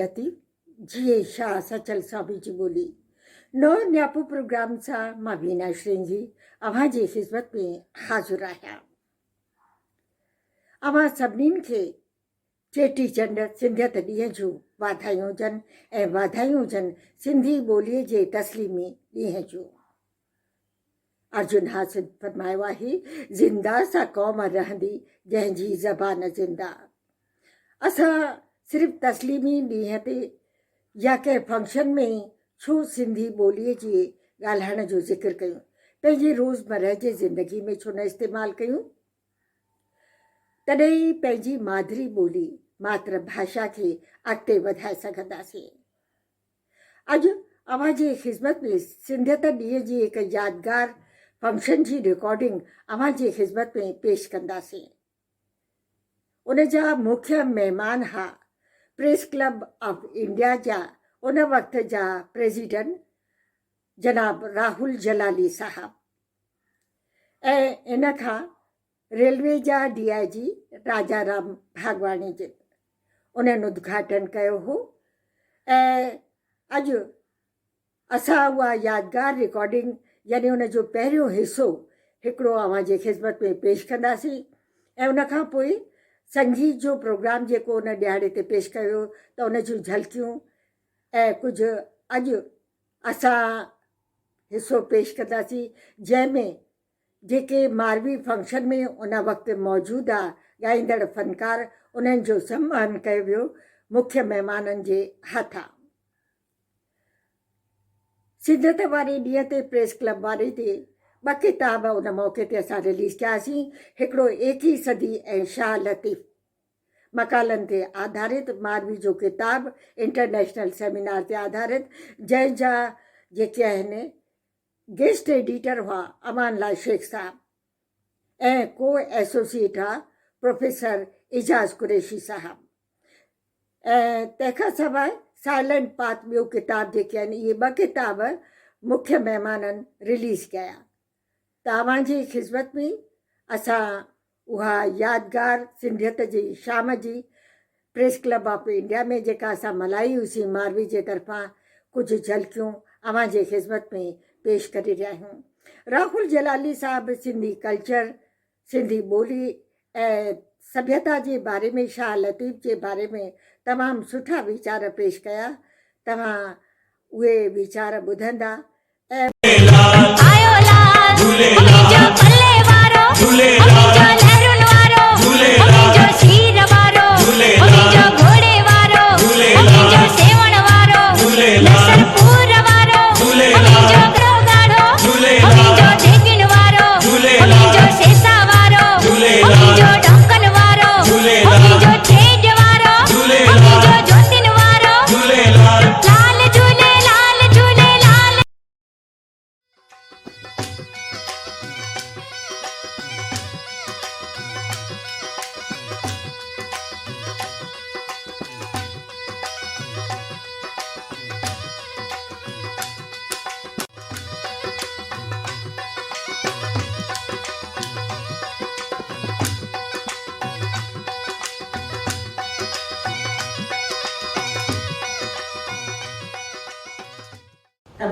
लतीफ़ जी शाह सचल साबी जी बोली no न्यापो programme सा मां वीना श्रेंजी अव्हां जी ख़िदमत में हाज़िर आहियां। अव्हां सभिनीनि खे चेटी चंड सिंधियत ॾींहं जूं वाधायूं हुजनि ऐं वाधायूं हुजनि सिंधी ॿोलीअ जे तस्लीमी ॾींहं जूं। अर्जुन हासिद फरमायो आहे ज़िंदा सा क़ौम रहंदी जंहिंजी ज़बान ज़िंदा। असां सिर्फ़ तस्लीमी ॾींहं ते या कंहिं फंक्शन में छो सिंधी ॿोलीअ जे ॻाल्हाइण जो ज़िक्र कयूं, पंहिंजी रोज़मर्रा जी ज़िंदगी में छो न इस्तेमालु कयूं। तॾहिं पंहिंजी मादिरी ॿोली मातृभाषा खे अॻिते वधाए सघंदासीं। अॼु अव्हां जी ख़िदमत में सिंधियत ॾींहं जी हिकु यादगार फंक्शन जी रिकॉर्डिंग अव्हां जी ख़िदमत में पेश कंदासीं। उन जा मुख्य महिमान हा प्रेस क्लब ऑफ इंडिया जा उन वक़्त जा प्रेसिडेंट जनाब राहुल जलाली साहब ऐं इन खां रेलवे जा DIG राजाराम भागवानी जी उन्हनि उद्घाटन कयो हो। ऐं अॼु असां उहा यादगार रिकॉर्डिंग यानी उन जो पहिरियों हिसो हिकिड़ो अव्हां जी ख़िदमत में पेश कंदासीं ऐं उन खां पोइ संगीत जो प्रोग्राम जेको उन ॾियारे ते पेश कयो त उन जूं झलकियूं ऐं कुझु अॼु असां हिसो पेश कंदासीं जंहिंमें जेके मारवी फंक्शन में उन वक़्तु मौजूदु आहे ॻाईंदड़ फ़नकार उन्हनि जो सम्मान कयो वियो मुख्य महिमाननि जे हथां। सिंधियत वारे ॾींहं ते प्रेस क्लब वारे ते 2 किताब उन मौक़े ते असां रिलीज़ कयासीं। हिकिड़ो एक ही सदी ऐं शाह लतीफ़ मकालनि ते आधारित मारवी जो किताब इंटरनेशनल सेमिनार ते आधारित जंहिंजा जेके आहिनि गेस्ट एडिटर हुआ अमानला शेख साहब ऐं को एसोसिएट आहे प्रोफेसर इजाज़ कुरैशी साहब। ऐं तंहिंखां सवाइ साइलेंट पाथ ॿियो किताब जेके आहिनि इहे 2 किताब मुख्य महिमाननि रिलीज़ कया। तव्हां जी ख़िदमत में असां उहा यादगार सिंधियत जी शाम जी प्रेस क्लब ऑफ इंडिया में जेका असां मल्हाई हुईसीं मारवी जे तरफ़ां कुझु झलकियूं अव्हां जी ख़िदमत में पेश करे रहिया आहियूं। राहुल जलाली साहब सिंधी कल्चर सिंधी ॿोली ऐं सभ्यता जे बारे में शाह लतीफ़ जे बारे में तमामु सुठा वीचार पेश कया। तव्हां उहे वीचार ॿुधंदा ऐं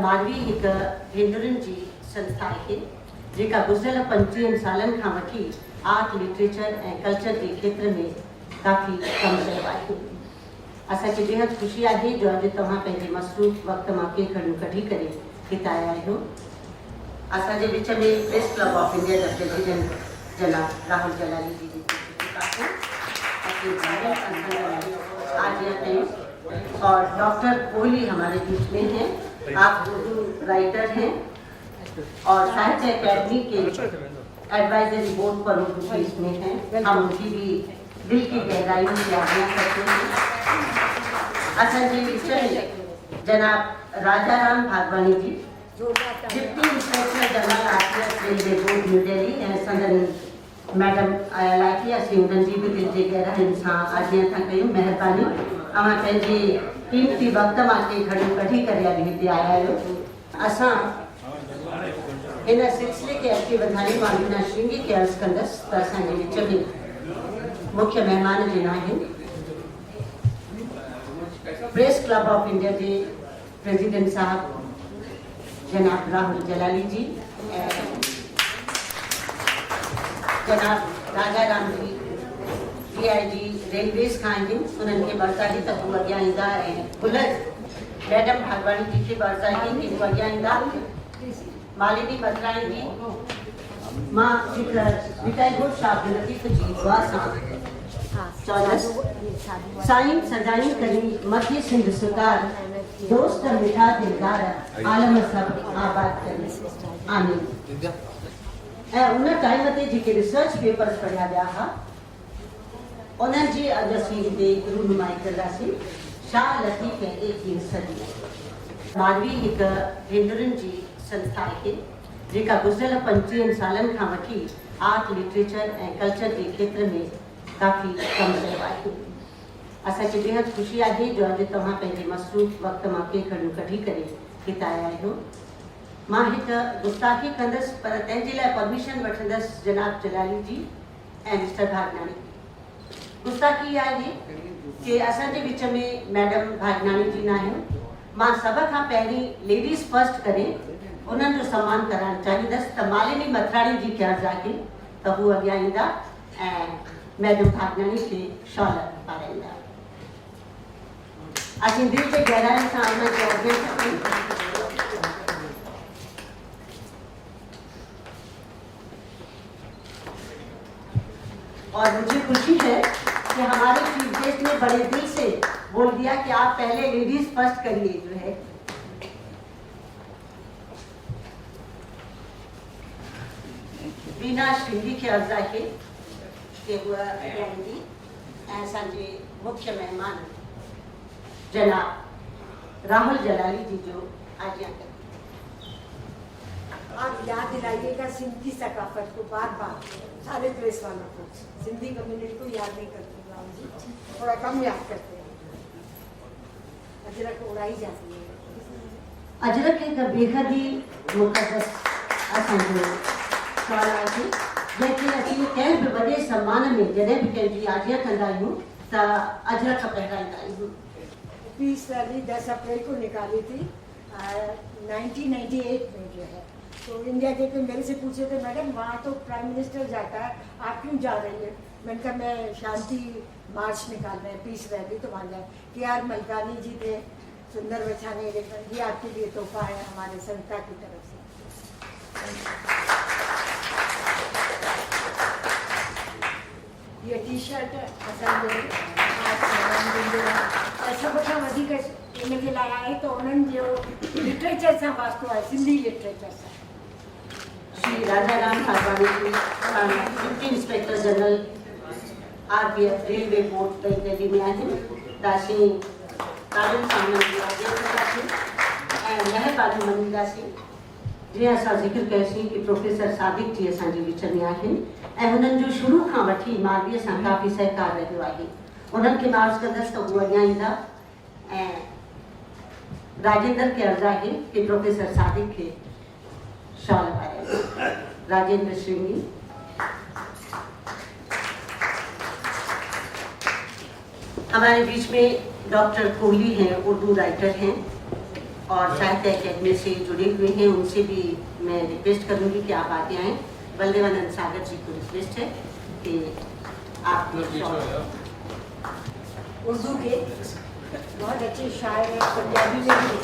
मारवी हिकु भेनरुनि जी संस्था आहे जेका गुज़िरियल 25 सालनि खां वठी आर्ट लिटरेचर ऐं कल्चर जे खेत्र में काफ़ी कमु कयो आहे। असांखे बेहद ख़ुशी आहे जो अॼु तव्हां पंहिंजे मसरूफ़ वक़्त मां के घड़ियूं कढी करे हिते आया आहियो। असांजे विच में प्रेस क्लब ऑफ इंडिया जा प्रेसिडेंट जनाब राहुल जलाली जी और डॉक्टर कोहली हमारे बीच में हैं। आप उर्दू राइटर हैं और साहित्य अकादमी के एडवाइजरी बोर्ड पर उर्दू के इसमें हैं। हम उनकी भी दिल की गहराइयों से आज्ञा करते हैं। असांजे विच में जनाब Rajaram Bhagwani ji deputy inspector general RTS railway board new Delhi ऐं संदन मैडम लाइकी असीं उन्हनि जी बि दिल जे गहराइयुनि सां आज्ञा था कयूं। महिरबानी अव्हां पंहिंजे कीमती वक़्त मां के घड़ियूं कढी करे अॼु हिते आया आहियो। असां हिन सिलसिले खे अॻिते वधाइण मां वीना श्रींगी खे अर्ज़ु कंदसि त असांजे विच में मुख्य महिमान जिन आहिनि प्रेस क्लब ऑफ इंडिया के प्रेसिडेंट साहब जनाब राहुल जलाली जी, जनाब राजा राम जी DIG रेलवेज़ खां आहिनि, उन्हनि खे बरसाही त हू अॻियां ईंदा ऐं बुलट मैडम भागवानी जी खे बरसाही कि हू अॻियां ईंदा, मालिनी मथराणी जी, मां हिकु रिटायर्ड शाह लतीफ़ जी दुआ सां चौदस साईं सजाई करी मध्य सिंध सुतार दोस्त मिठा दिलदार आलम सब आबाद करी आमीन। ऐं उन टाइम ते जेके रिसर्च पेपर्स पढ़िया विया हुआ उन्हनि जी अॼु असीं हिते रूनुमाई कंदासीं। शाह लतीफ़ ऐं 21वीं सदी। मालवी हिकु भेनरुनि जी संस्था आहे जेका गुज़िरियल 25 सालनि खां वठी आर्ट लिटरेचर ऐं कल्चर जे खेत्र में काफ़ी कमु कयो आहे। असांखे बेहद ख़ुशी आहे जो अॼु तव्हां पंहिंजे मसरूफ़ वक़्त मां के घड़ियूं कढी करे हिते आया आहियो। मां हिकु गुस्ताखी कंदसि पर तंहिंजे लाइ परमिशन वठंदसि जनाब जलाली जी ऐं मिस्टर भागनानी। गुस्ताखी आहे कि असांजे विच में मैडम भागनानी जी न आहिनि। मां सभ खां पहिरीं लेडीज़ फर्स्ट करे उन्हनि जो सम्मान करणु चाहींदसि त मालिनी मथराणी जी खे अर्ज़ु आहे त हू अॻियां ईंदा ऐं मैडम भागनानी खे शॉल पाराईंदा। असीं दिलि जे गहराई सां उन्हनि खे अॻियां और मुझे खुशी है कि हमारे चीफ गेस्ट ने बड़े दिल से बोल दिया कि आप पहले लेडीज फर्स्ट करिए जो है। बीना श्रींगी के अर्ज़ आहे कि हुआ अॻियां ऐं असांजे मुख्य मेहमान जनाब राहुल जलाली जी जो आज्ञा करें। आप याद दिलाइएगा सिंधी सकाफत को बार बार, सारे प्रेस वालों को, सिंधी कम्युनिटी को याद नहीं करते राहुल जी, थोड़ा कम याद करते हैं। अजरक उड़ाई जाती है। अजरक एक बेहद ही मुक़द्दस असांजो सवाल आहे जंहिंखे असीं कंहिं बि वॾे सम्मान में जॾहिं बि कंहिंजी आज्ञा कंदा आहियूं त अजरक पहिराईंदा आहियूं। पीस वैली 10 अप्रैल को निकाली थी 1998 में जो है। तो इंडिया गेट में मेरे से पूछे थे मैडम वहाँ तो प्राइम मिनिस्टर जाता है, आप क्यों जा रही है? मैंने कहा मैं शांति मार्च निकाल रहे हैं पीस वैली, तो वहाँ जाए। KR मलकानी जी थे, सुंदर बछाने, लेकिन ये आपके लिए तोहफा है हमारे संस्था की तरफ से। ये टी-शर्ट असांजे सभ खां वधीक इनखे लाइ आहे त उन्हनि जो लिटरेचर सां वास्तो आहे, सिंधी लिटरेचर सां। Shri Raja Ram Bhagwani ji deputy inspector general RPF railway board नई दिल्ली में आहिनि त असीं तालियुनि सां उन्हनि जी आज्ञा कंदासीं ऐं महिरबानी मञींदासीं। जीअं असां ज़िक्र कयोसीं कि प्रोफेसर सादिक जी असांजे विच में आहिनि ऐं हुननि जो शुरू खां वठी मालवीअ सां काफ़ी सहकार रहियो आहे। उन्हनि खे मां अर्ज़ु कंदसि त हू अॻियां ईंदा ऐं राजेंद्र खे अर्ज़ु आहे कि प्रोफेसर सादिक खे शॉल पाराए। राजेंद्र श्रींगी। हमारे बीच में डॉक्टर कोहली हैं, उर्दू राइटर हैं और साहित्य अकेडमी से जुड़े हुए हैं। उनसे भी मैं रिक्वेस्ट करूंगी कि आप आगे आएँ। बलदेवानंद सागर जी को रिक्वेस्ट है कि आप उर्दू के बहुत अच्छे शायर हैं, पंजाबी में भी।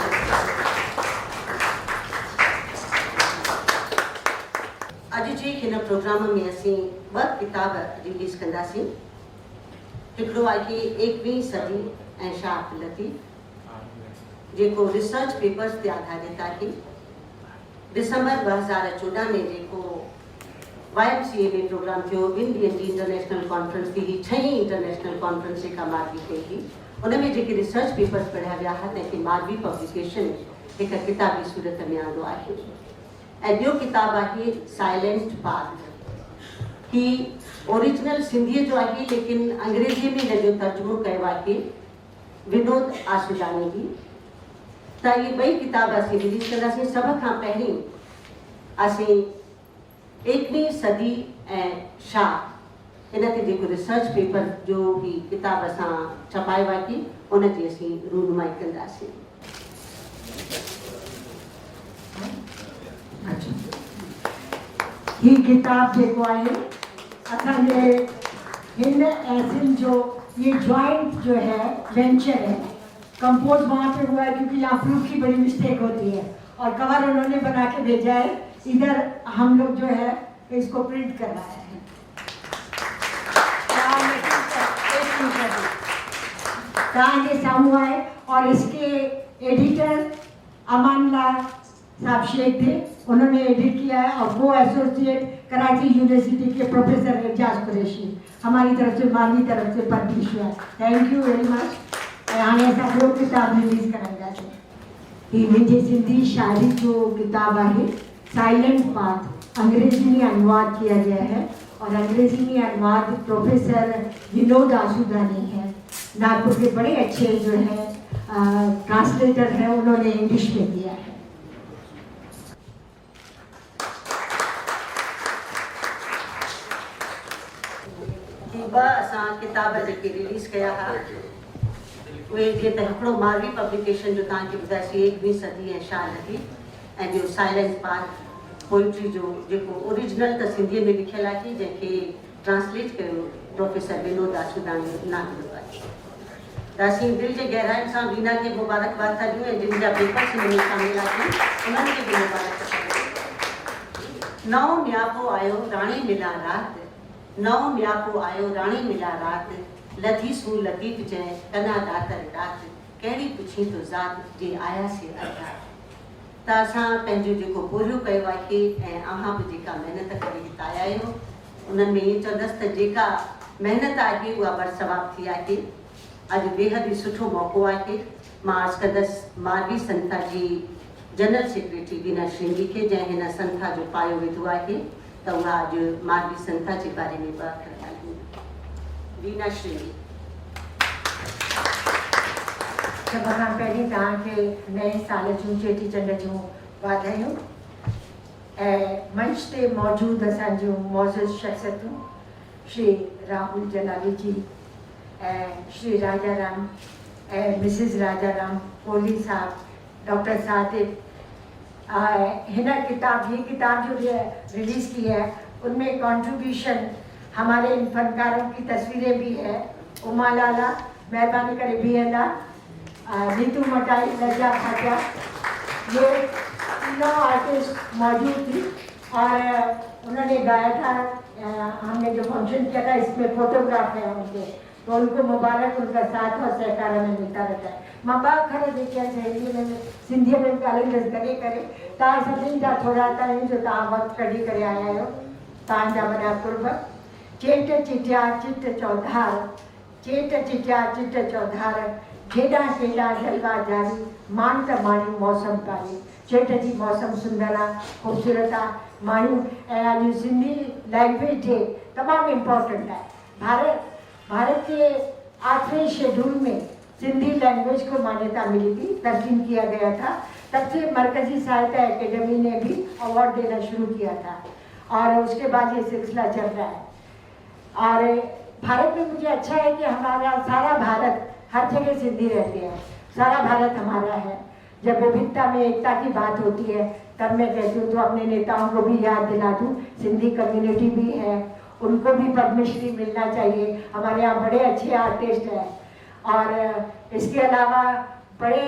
अॼु जे हिन प्रोग्राम में असीं 2 किताब रिलीज़ कंदासीं। हिकिड़ो आहे 21वीं सदी ऐं शाह लतीफ़ जेको रिसर्च पेपर्स ते आधारित आहे। दिसंबर 2014 में जेको YMCA में प्रोग्राम थियो, विंड इंटरनेशनल कॉन्फ्रेंस थी, ही 6वीं इंटरनेशनल कॉन्फ्रेंस जेका मालवी कई हुई, उनमें जेके रिसर्च पेपर्स पढ़िया विया हुआ तंहिंखे मालवी पब्लिकेशन हिकु किताबी सूरत में आंदो आहे। ऐं ॿियो किताब आहे साइलेंट पाथ। ही ओरिजिनल सिंधीअ जो आहे लेकिन अंग्रेजीअ में हिन जो तर्जुमो कयो आहे विनोद आसूदानी जी। त इहे 2 किताब असीं रिलीज़ कंदासीं। सभ खां पहिरीं असीं 21वीं सदी ऐं शाह हिन ते जेको रिसर्च पेपर जो ही किताब असां छपायो आहे उनजी असीं रूनुमाई कंदासीं। ही किताब जेको आहे असांजे हिंद ऐं सिंध जो ये ज्वाइंट जो है वेंचर है। कंपोज वहाँ पे हुआ है क्योंकि यहाँ प्रूफ की बड़ी मिस्टेक होती है और कवर उन्होंने बना के भेजा है, इधर हम लोग जो है इसको प्रिंट करवाया है। कहाँ के सामू है और इसके एडिटर अमानला साहब शेख थे, उन्होंने एडिट किया है और वो एसोसिएट कराची यूनिवर्सिटी के प्रोफेसर एजाज कुरैशी, हमारी तरफ से मानवी तरफ से पब्लिश हुआ है। Thank you very much. हाणे असां ॿियो किताब रिलीज़ कराईंदासीं। ही मुंहिंजी सिंधी शायरी जो किताब है साइलेंट पाथ, अंग्रेजी में अनुवाद किया गया है और अंग्रेजी में अनुवाद प्रोफेसर विनोद आसूदानी है, नागपुर के बड़े अच्छे जो है ट्रांसलेटर हैं, उन्होंने इंग्लिश में किया है। असां किताब जेके रिलीज़ कया हा उहे जीअं त हिकिड़ो मारवी पब्लिकेशन जो तव्हांखे ॿुधाईसीं 21वीं सदी ऐं शाह लॻी, ऐं ॿियो साइलेंट पाथ पोइट्री जो जेको ओरिजिनल त सिंधीअ में लिखियलु आहे जंहिंखे ट्रांसलेट कयो प्रोफेसर विनोद आसूदानी नागपुर आहे। त असीं दिलि जे गहराइनि सां वीना खे मुबारकबाद था ॾियूं ऐं जिन जा पेपर्स हिन में शामिल आहिनि उन्हनि खे बि मुबारक था ॾियूं। नओं न्यापो आयो राणी मिला रात, नओं न्यापो आयो राणी मिला रात, लधी सू लतीफ़ चए कना दातर रात, कहिड़ी पुछी तो ज़ात जे आयासीं अदा। त असां पंहिंजो जेको पूरो कयो आहे ऐं अव्हां बि जेका महिनत करे हिते आया आहियो उन्हनि में ईअं चवंदसि त जेका महिनत आहे उहा बरसवाब थी आहे। अॼु बेहद ई सुठो मौक़ो आहे। मां अर्ज़ु कंदसि मारवी संस्था जी जनरल सेक्रेटरी वीना श्रींगी खे, जंहिं हिन संस्था जो पायो विधो आहे, त उहा अॼु मारवी संस्था जे बारे में ॿ अखर ॻाल्हियूं। वीना श्रींगी। सभ खां पहिरीं तव्हांखे नए साल जूं चेटीचंड जूं वाधायूं ऐं मंच ते मौजूदु असांजूं मौजूदु शख़्सियतूं श्री राहुल जलाली जी ऐं श्री राजाराम ऐं मिसिस राजाराम कोहली साहब, डॉक्टर सादिक। हिन किताब ये किताब जो रिलीज़ की है उनमें कंट्रीब्यूशन हमारे इन फनकारों की तस्वीरें भी है। उमा लाला मेहरबानी करे बीहंदा, नीतू मटाई, लज्जा भाटिया, ये तीनों आर्टिस्ट मौजूद थी और उन्होंने गाया था। हमने जो फंक्शन किया था इसमें फोटोग्राफ है उनके, तो उनको मुबारक, उनका साथ और सहकार में मिलता रहता है। मां ॿ अखर जेके हिंदी में सिंधीअ में ॻाल्हाईंदसि गॾे करे। तव्हां सभिनी जा थोरा टाइम जो तव्हां वक़्तु कढी करे आया आहियो, तव्हांजा वॾा कुर्ब। चेट चिटिया चिट चौधार, चेट चिटिया चिट चौधार, खेॾा खेॾा जलवा जारी, मान त माणियूं मौसम पारी। चेट जी मौसम सुंदर आहे, ख़ूबसूरत आहे, माणियूं। ऐं अॼु सिंधी लैंग्वेज डे तमामु इम्पोर्टेंट है। भारत के 8वें शेड्यूल में सिंधी लैंग्वेज को मान्यता मिली थी, तस्लीम किया गया था। तब से मरकज़ी साहित्य एकेडमी ने भी अवार्ड देना शुरू किया था और उसके बाद ये सिलसिला चल रहा है। और भारत में मुझे अच्छा है कि हमारा सारा भारत, हर जगह सिंधी रहते हैं, सारा भारत हमारा है। जब विविधता में एकता की बात होती है तब मैं कहती हूँ तो अपने नेताओं को भी याद दिला दूँ, सिंधी कम्युनिटी भी है, उनको भी पद्मश्री मिलना चाहिए। हमारे यहाँ बड़े अच्छे आर्टिस्ट हैं और इसके अलावा बड़े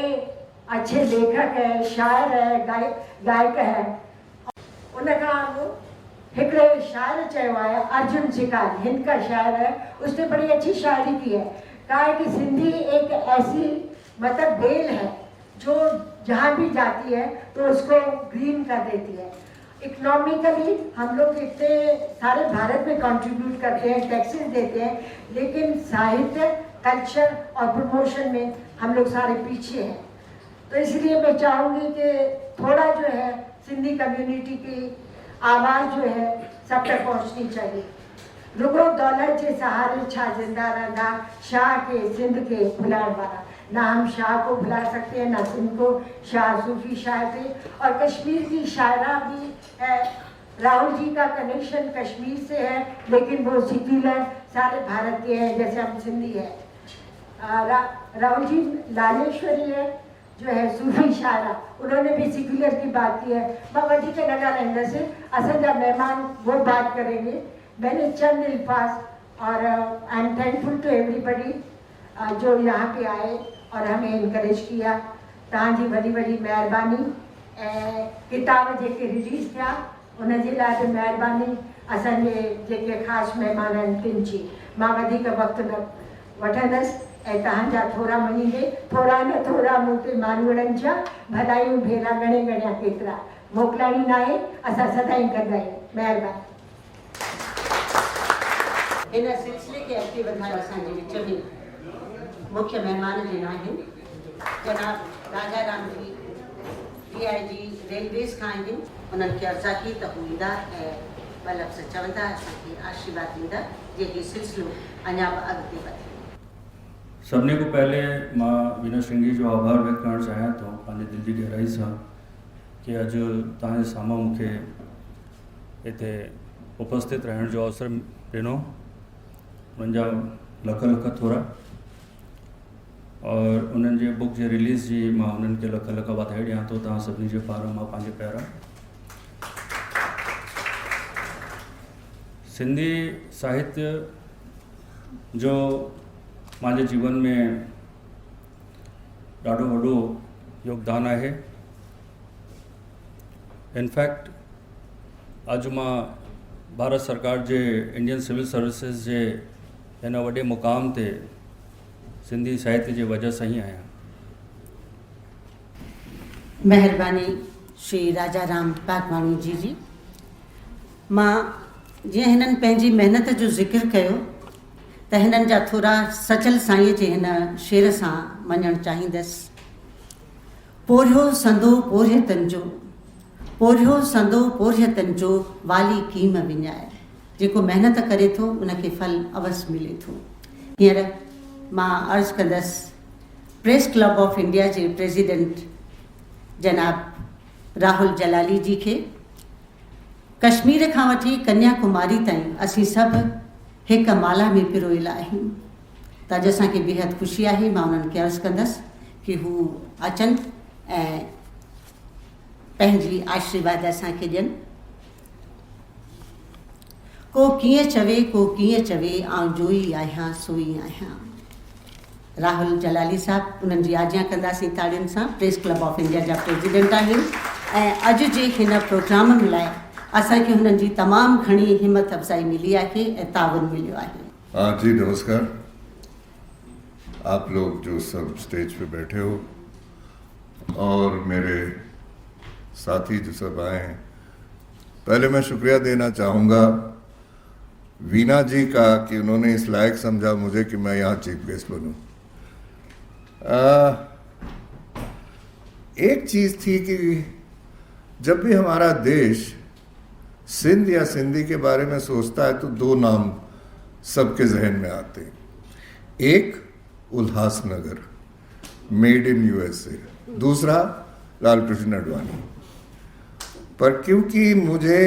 अच्छे लेखक हैं, शायर है, गायक है। उनका हिकिड़े शायर चयो है, अर्जुन सिकाल हिंद का शायर है, उसने बड़ी अच्छी शायरी की है। कहा है कि सिंधी एक ऐसी मतलब बेल है जो जहाँ भी जाती है तो उसको ग्रीन कर देती है। इकोनॉमिकली हम लोग इतने सारे भारत में कंट्रीब्यूट करते हैं, टैक्सेस देते हैं, लेकिन साहित्य, कल्चर और प्रमोशन में हम लोग सारे पीछे हैं। तो इसलिए मैं चाहूँगी कि थोड़ा जो है सिंधी कम्युनिटी की आवाज़ जो है सब तक पहुँचनी चाहिए। रुगो दौलत के सहारे छा जिंदा रहना, शाह के सिंध के भुलाने वाला। ना हम शाह को भुला सकते हैं, ना सिंध को। शाह सूफी शायर थे और कश्मीर की शायरा भी है। राहुल जी का कनेक्शन कश्मीर से है, लेकिन वो सेक्युलर सारे भारत के हैं, जैसे हम सिंधी हैं। राहुल जी लालेश्वरी है जो है सूफी शायरा, उन्होंने भी सेक्युलर की बात की है। मां वधी के लगा रहने से असांजा मेहमान वो बात करेंगे। मैंने चंद अल्फाज और I am thankful to everybody जो यहाँ पे आए और हमें इनकरेज किया। तव्हांजी वॾी वॾी महिरबानी। ऐं किताब जेके रिलीज़ थिया उन जे लाइ बि महिरबानी असांजे जेके ख़ासि महिमान आहिनि तिन जी। मां वधीक वक़्तु न वठंदसि ऐं तव्हांजा थोरा मञींदे, थोरा न थोरा मूं ते मानवड़नि जा भलायूं भेरा घणे घणिया केतिरा मोकिलाइणी न आहे, असां सदाईं कंदा आहियूं। महिरबानी। इन सिलसिले के अॻिते वधाइण असांजे विच में मुख्य महिमान जिन आहिनि जनाब राजा राम जी DIG रेलवेज़ खां आहिनि। उन्हनि खे अर्ज़ा की त हू ईंदा ऐं ॿ लफ़्ज़ चवंदा, असांखे आशीर्वाद ॾींदा जेके सिलसिलो अञा बि अॻिते वधे। सभिनी खां पहले मां वीना श्रृंगी जो आभार व्यक्त करणु चाहियां थो पंहिंजे दिलि जी गहराई सां कि अॼु तव्हांजे साम्हूं मूंखे हिते उपस्थित रहण जो अवसर ॾिनो। उन्हनि जा लख लख थोरा और उन्हनि जे बुक जे रिलीज़ जी मां उन्हनि खे लख लख वाधाई ॾियां थो तव्हां सभिनी जे पारां, मां पंहिंजे पहिरां। सिंधी साहित्य जो मुंहिंजे जीवन में ॾाढो वॾो योगदान आहे। इनफैक्ट अॼु मां भारत सरकार जे इंडियन सिविल सर्विसेज जे हिन वॾे मुक़ाम ते सिंधी साहित्य जे वजह सां ई आहियां। महिरबानी श्री राजा राम पाकवाणी जी। मां जीअं हिननि पंहिंजी महिनत जो ज़िक्र कयो त हिननि जा थोरा सचल साईं जे हिन शेर सां मञणु चाहींदसि। पोरियो संदो पोरियतनि जो, पोरियो संदो पोरियतनि जो वाली कीम विञाए। जेको महिनत करे थो उनखे फल अवसि मिले थो। हींअर मां अर्ज़ु कंदसि press club of India J president जनाब राहुल जलाली जी खे। कश्मीर खां वठी कन्याकुमारी ताईं असीं सभु हिकु माला में पिरोयल आहियूं। त अॼु असांखे बेहद ख़ुशी आहे। मां उन्हनि खे अर्ज़ु कंदसि कि हू अचनि ऐं पंहिंजी आशीर्वाद असांखे ॾियनि। को कीअं चवे, को कीअं चवे, आउं जोई आहियां सोई आहियां। राहुल जलाली साहब, उन्हनि जी आज्ञा कंदासीं ताड़ियुनि सां। प्रेस क्लब ऑफ इंडिया जा प्रेसिडेंट आहिनि ऐं अॼु जे हिन प्रोग्राम लाइ असांखे हुननि जी तमामु घणी हिम्मत अफ़ज़ाई मिली आहे ऐं ताउन मिलियो आहे। जी नमस्कार। आप लोग जो सब स्टेज पे बैठे हो और मेरे साथी जो सब आए हैं, पहले मैं शुक्रिया देना चाहूँगा वीना जी का कि उन्होंने इस लायक समझा मुझे कि मैं यहाँ चीफ गेस्ट बनूँ। एक चीज़ थी कि जब भी हमारा देश सिंध या सिंधी के बारे में सोचता है तो दो नाम सबके जहन में आते हैं। एक उल्हासनगर, मेड इन USA, दूसरा लालकृष्ण अडवाणी। पर क्योंकि मुझे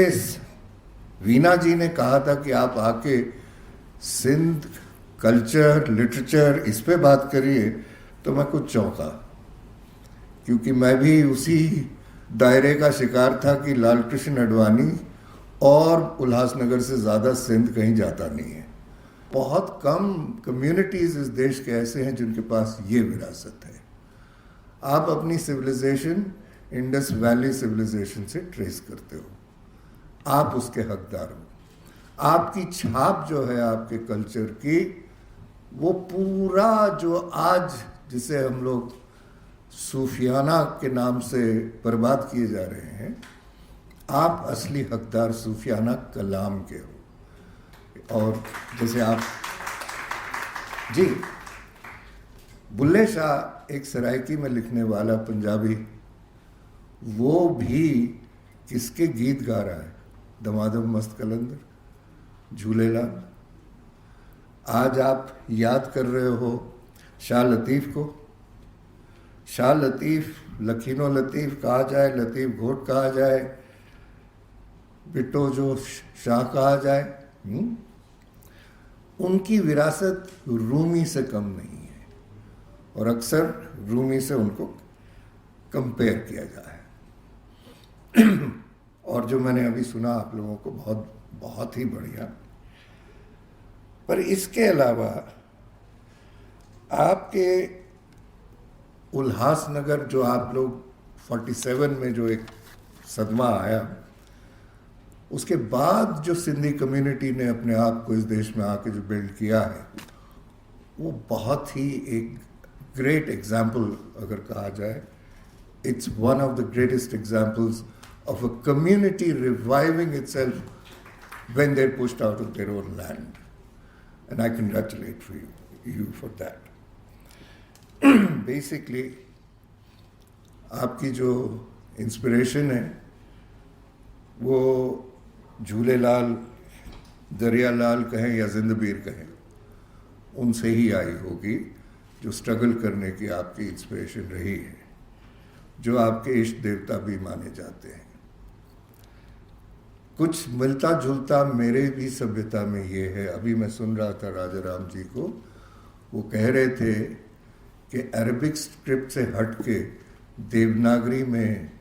वीना जी ने कहा था कि आप आके सिंध कल्चर लिटरेचर इस पे बात करिए, तो मैं कुछ चौंका, क्योंकि मैं भी उसी दायरे का शिकार था कि लालकृष्ण अडवाणी और उल्हासनगर से ज़्यादा सिंध कहीं जाता नहीं है। बहुत कम कम्युनिटीज़ इस देश के ऐसे हैं जिनके पास ये विरासत है। आप अपनी सिविलाइजेशन इंडस वैली सिविलाइजेशन से ट्रेस करते हो, आप उसके हकदार हो। आपकी छाप जो है आपके कल्चर की, वो पूरा जो आज जिसे हम लोग सूफियाना के नाम से बर्बाद किए जा रहे हैं, आप असली हकदार सूफियाना कलाम के हो। और जैसे आप जी बुल्ले शाह एक सराइकी में लिखने वाला पंजाबी, वो भी किसके गीत गा रहा है? दमादम मस्त कलंदर, झूलेलाल। आज आप याद कर रहे हो शाह लतीफ़ को। शाह लतीफ़, लखीनो लतीफ़ कहा जाए, लतीफ़ घोट कहा जाए, बिट्टो जो शाह कहा जाए, उनकी विरासत रूमी से कम नहीं है। और अक्सर रूमी से उनको कंपेयर किया जाए। और जो मैंने अभी सुना आप लोगों को बहुत बहुत ही बढ़िया। पर इसके अलावा आपके उल्हासनगर जो आप लोग 47 में जो एक सदमा आया, उसके बाद जो सिंधी कम्युनिटी ने अपने आप को इस देश में आके जो बिल्ड किया है, वो बहुत ही एक ग्रेट एग्जाम्पल अगर कहा जाए, it's one of the greatest examples of a community reviving itself when they're pushed out of their own land. And I congratulate you for that. Basically, आपकी जो इंस्पिरेशन है वो झूलेलाल, दरियालाल कहें या जिंदबीर कहें, उनसे ही आई होगी, जो स्ट्रगल करने की आपकी इंस्पिरेशन रही है, जो आपके इष्ट देवता भी माने जाते हैं। कुछ मिलता जुलता मेरे भी सभ्यता में ये है। अभी मैं सुन रहा था राजा राम जी को, वो कह रहे थे कि अरबिक स्क्रिप्ट से हट के देवनागरी में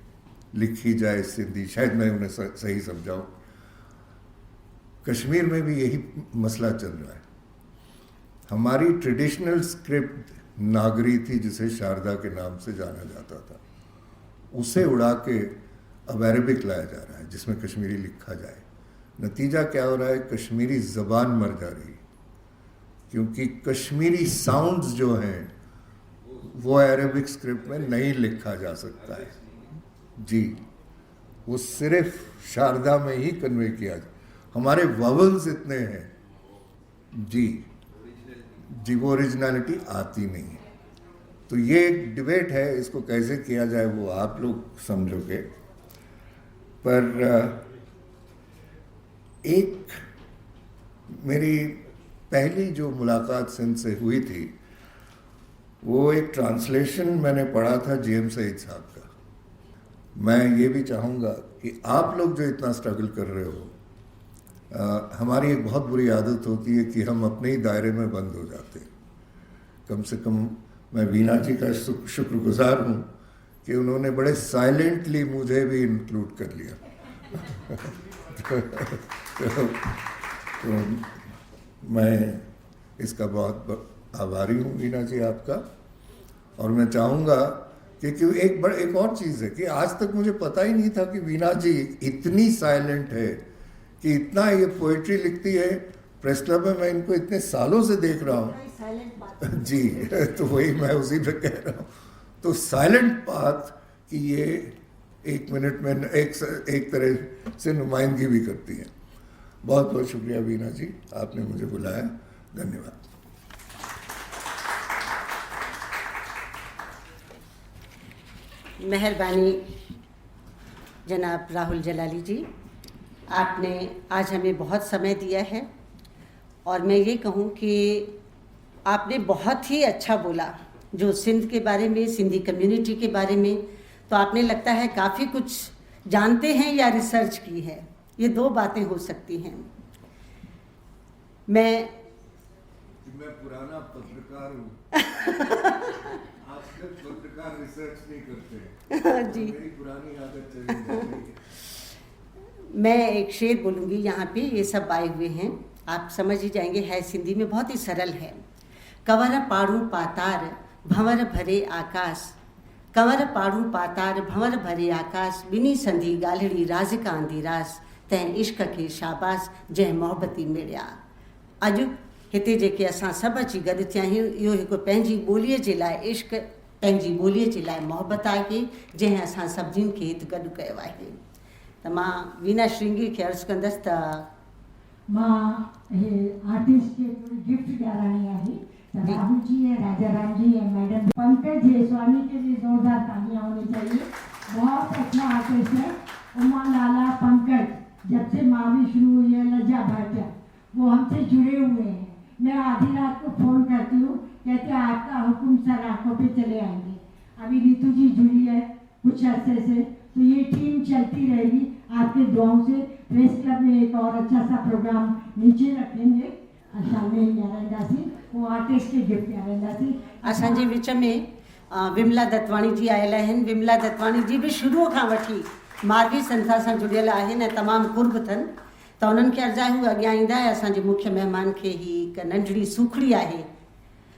लिखी जाए सिंधी, शायद मैं उन्हें सही समझाऊं। कश्मीर में भी यही मसला चल रहा है। हमारी ट्रेडिशनल स्क्रिप्ट नागरी थी, जिसे शारदा के नाम से जाना जाता था, उसे उड़ा के अब अरबिक लाया जा रहा है जिसमें कश्मीरी लिखा जाए। नतीजा क्या हो रहा है? कश्मीरी ज़बान मर जा रही है, क्योंकि कश्मीरी साउंड्स जो हैं वो अरबिक स्क्रिप्ट में नहीं लिखा जा सकता है जी, वो सिर्फ शारदा में ही कन्वे किया जाए। हमारे वावल्स इतने हैं जी, वो ओरिजिनलिटी आती नहीं है। तो ये एक डिबेट है, इसको कैसे किया जाए वो आप लोग समझोगे। पर एक मेरी पहली जो मुलाकात सिंध से हुई थी, वो एक ट्रांसलेशन मैंने पढ़ा था जीएम सईद साहब का। मैं ये भी चाहूँगा कि आप लोग जो इतना स्ट्रगल कर रहे हो, हमारी एक बहुत बुरी आदत होती है कि हम अपने ही दायरे में बंद हो जाते हैं। कम से कम मैं वीना जी का शुक्रगुजार हूँ कि उन्होंने बड़े साइलेंटली मुझे भी इंक्लूड कर लिया। तो मैं इसका बहुत आभारी हूँ वीना जी आपका। और मैं चाहूँगा कि एक और चीज़ है कि आज तक मुझे पता ही नहीं था कि वीना जी इतनी साइलेंट है, कि इतना ये पोइट्री लिखती है। प्रेस क्लब में मैं इनको इतने सालों से देख रहा हूँ जी, तो वही मैं उसी पे कह रहा हूँ। तो साइलेंट बात कि ये 1 मिनट में एक तरह से नुमाइंदगी भी करती है। बहुत बहुत शुक्रिया वीना जी, आपने मुझे बुलाया। धन्यवाद। मेहरबानी जनाब राहुल जलाली जी, आपने आज हमें बहुत समय दिया है। और मैं ये कहूँ कि आपने बहुत ही अच्छा बोला जो सिंध के बारे में, सिंधी कम्युनिटी के बारे में। तो आपने लगता है काफ़ी कुछ जानते हैं या रिसर्च की है, ये 2 बातें हो सकती हैं। मैं पुराना पत्रकार हूँ। आप सिर्फ पत्रकार रिसर्च नहीं करते जी, मेरी पुरानी आदत चली जाती है। मैं एक शेर बोलूँगी यहाँ पे, ये सब आए हुए हैं, आप समझ ही जाएंगे। है सिंधी में, बहुत ही सरल है। कंवर पाड़ू पातार भंवर भरे आकाश, कंवर पाड़ू पातार भंवर भरे आकाश, बिनी संधी गालड़ी राज का अंधीरास, तंहिं इश्क खे शाबाश जंहिं मोहब्बती मिड़िया। अॼु हिते जेके असां सभु अची गॾु थिया आहियूं, इहो हिकु पंहिंजी ॿोलीअ जे लाइ इश्क, पंहिंजी ॿोलीअ जे लाइ मोहबत आहे, जंहिं असां सभिनीनि खे हिते गॾु कयो आहे। त मां वीना श्रृंगी खे अर्ज़ु कंदसि त मां आर्टिस्ट खे गिफ्ट ॾियाराइणी आहे। तो राहुल जी है, राजा राम जी है, मैडम पंकज जेसवानी के लिए जोरदार तालियां होनी चाहिए। बहुत अच्छा आर्टिस्ट है। उमा लाला पंकज, जब से मावी शुरू हुई है, लज्जा भाटिया, वो हमसे जुड़े हुए हैं। मैं आधी रात को फोन करती हूँ, कहते हैं आपका हुक्म सर आंखों पे चले आएंगे। अभी रीतू जी जुड़ी है कुछ अर्से से, तो ये टीम चलती रहेगी आपके दुआओं से। प्रेस क्लब में एक और अच्छा सा प्रोग्राम नीचे रखेंगे शामिल ॾियाराईंदासीं, उहो आर्टिस्ट खे गिफ्ट ॾियाराईंदासीं। असांजे विच में विमला दत्वाणी जी आयल आहिनि। विमला दत्वाणी जी बि शुरूअ खां वठी मारवी संस्था सां जुड़ियल आहिनि ऐं तमामु कुर्ब अथनि, त उन्हनि खे अर्ज़ा हू अॻियां ईंदा ऐं असांजे मुख्य महिमान खे ही हिकु नंढड़ी सूखड़ी आहे।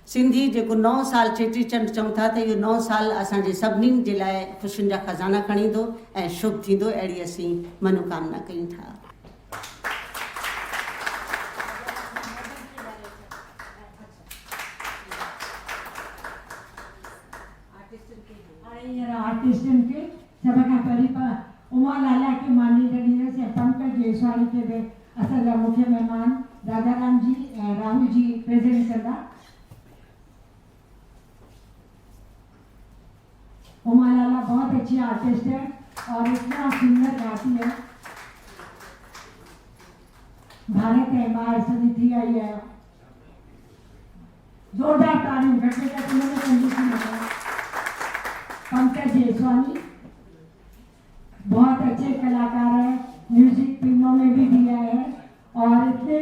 सिंधी जेको 9 साल चेटीचंड चऊं था, त इहो 9 साल असांजे सभिनीनि जे लाइ ख़ुशियुनि जा खज़ाना खणी ईंदो ऐं शुभ थींदो, अहिड़ी असीं मनोकामना कयूं था। हाणे हींअर आर्टिस्टनि खे सभ खां पहिरीं उमा लाला खे मानी ॾींदसि ऐं पंकज जेसवाणी खे बि असांजा मुख्य महिमान राजाराम जी ऐं राहुल जी प्रेज़ेंट कंदा। उमा लाला बहुत अच्छी आर्टिस्ट है और इतना सुंदर गाती है। भारत है बाहर सदी थी आई है, जोरदार तालियों घटे का तुम्हें कंडीशन है। पंकज जेसवानी बहुत अच्छे कलाकार है, म्यूजिक फिल्मों में भी दिया है और इतने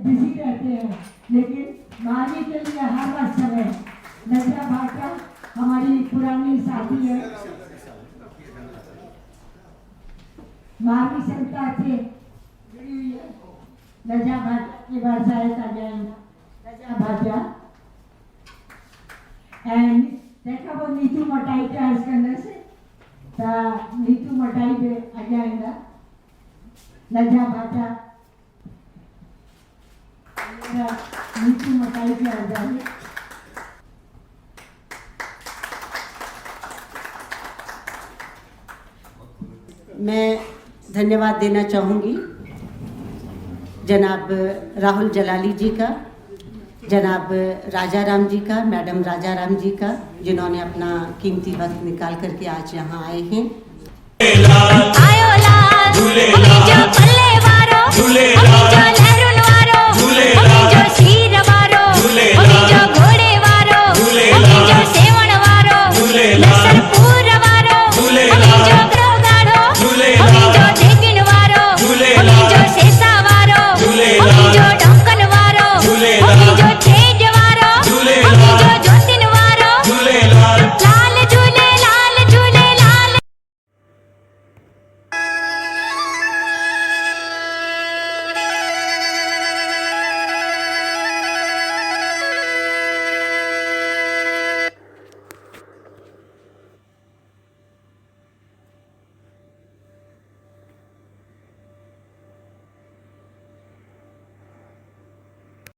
बिजी रहते हैं, लेकिन मारवी के लिए हर वक्त समय। नजरा भाटा हमारी पुरानी साथी है, मारवी संस्था से जुड़ी हुई है। नजरा भाटा के व्यवसाय का ज्ञान नजरा भाटा एंड देखा वो नीतू मटाई के अर्ज करने से नीतू मटाई पे अॻियां ईंदा। नजरा भाटा नीतू मटाई के अर्ज आहे। मैं धन्यवाद देना चाहूँगी जनाब राहुल जलाली जी का, जनाब राजाराम जी का, मैडम राजाराम जी का, जिन्होंने अपना कीमती वक्त निकाल करके आज यहाँ आए हैं।